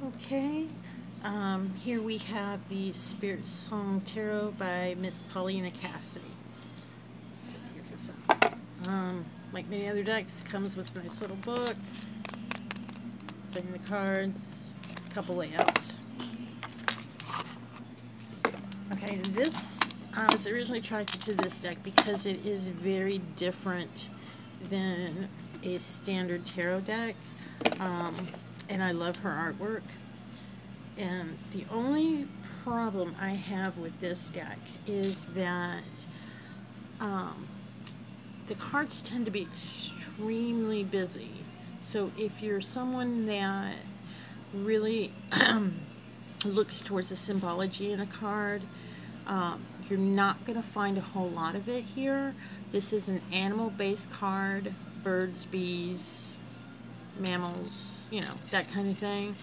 Okay, here we have the Spiritsong Tarot by Miss Paulina Cassidy. So get this up. Like many other decks, it comes with a nice little book, setting the cards, a couple layouts. Okay, this, I was originally attracted to this deck because it is very different than a standard tarot deck. And I love her artwork. And the only problem I have with this deck is that the cards tend to be extremely busy. So if you're someone that really looks towards the symbology in a card, you're not going to find a whole lot of it here. This is an animal-based card, birds, bees, mammals, you know, that kind of thing.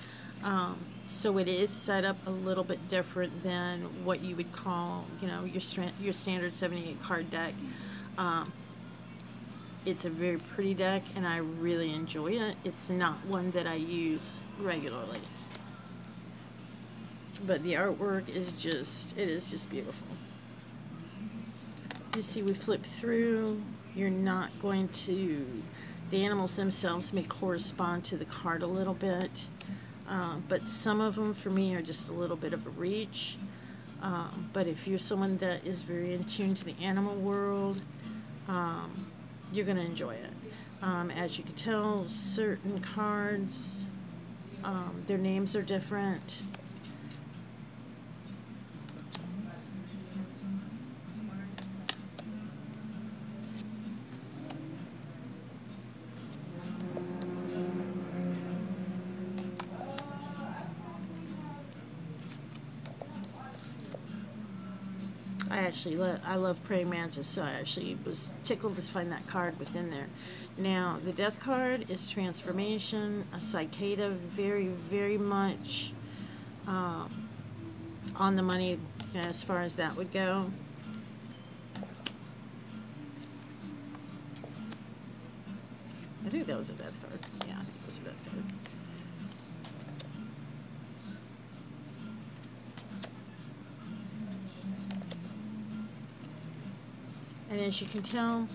So it is set up a little bit different than what you would call, you know, your standard 78 card deck. It's a very pretty deck, and I really enjoy it. It's not one that I use regularly, but the artwork is just, it is just beautiful. You see, we flip through. You're not going to, the animals themselves may correspond to the card a little bit, but some of them for me are just a little bit of a reach. But if you're someone that is very in tune to the animal world, you're going to enjoy it. As you can tell, certain cards, their names are different. I love praying mantis, so I actually was tickled to find that card within there. Now, the death card is transformation, a cicada, very, very much on the money, you know, as far as that would go. I think that was a death card. Yeah, I think it was a death card. And as you can tell,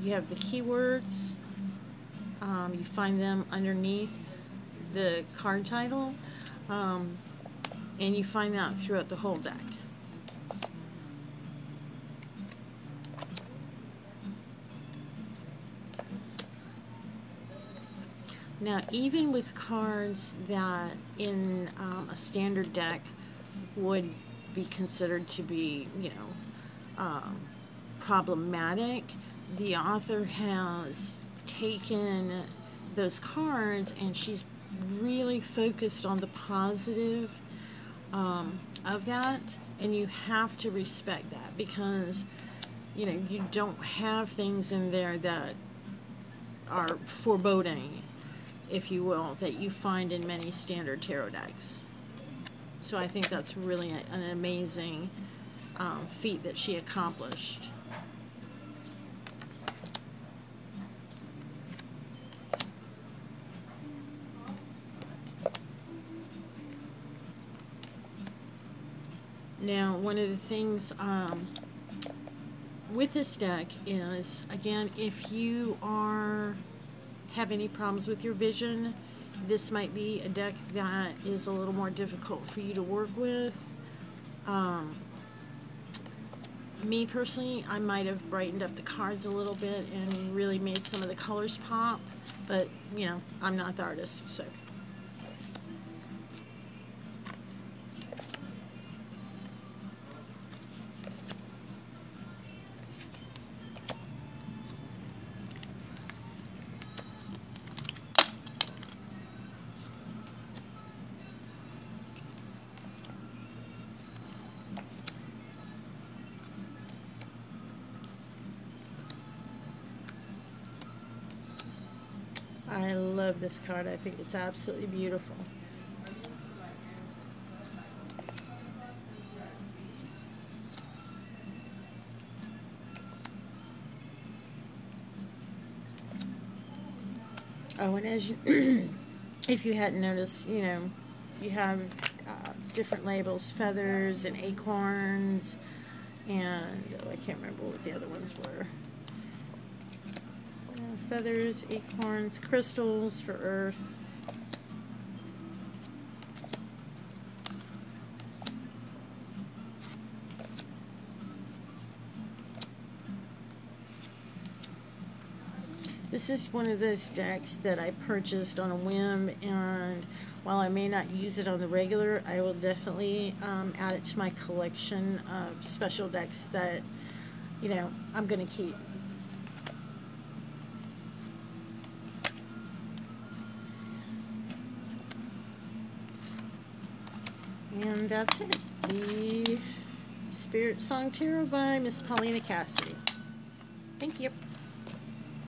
you have the keywords. You find them underneath the card title, and you find that throughout the whole deck. Now, even with cards that in a standard deck would be considered to be, you know, problematic, the author has taken those cards and she's really focused on the positive of that, and you have to respect that, because, you know, you don't have things in there that are foreboding, if you will, that you find in many standard tarot decks. So I think that's really an amazing feat that she accomplished. Now, one of the things with this deck is, again, if you have any problems with your vision, this might be a deck that is a little more difficult for you to work with. Me personally, I might have brightened up the cards a little bit and really made some of the colors pop, but, you know, I'm not the artist, so. I love this card. I think it's absolutely beautiful. Oh, and as you if you hadn't noticed, you know, you have different labels, feathers and acorns, and I can't remember what the other ones were. Feathers, acorns, crystals for earth. This is one of those decks that I purchased on a whim, and while I may not use it on the regular, I will definitely add it to my collection of special decks that, you know, I'm going to keep. And that's it. The Spiritsong Tarot by Miss Paulina Cassidy. Thank you.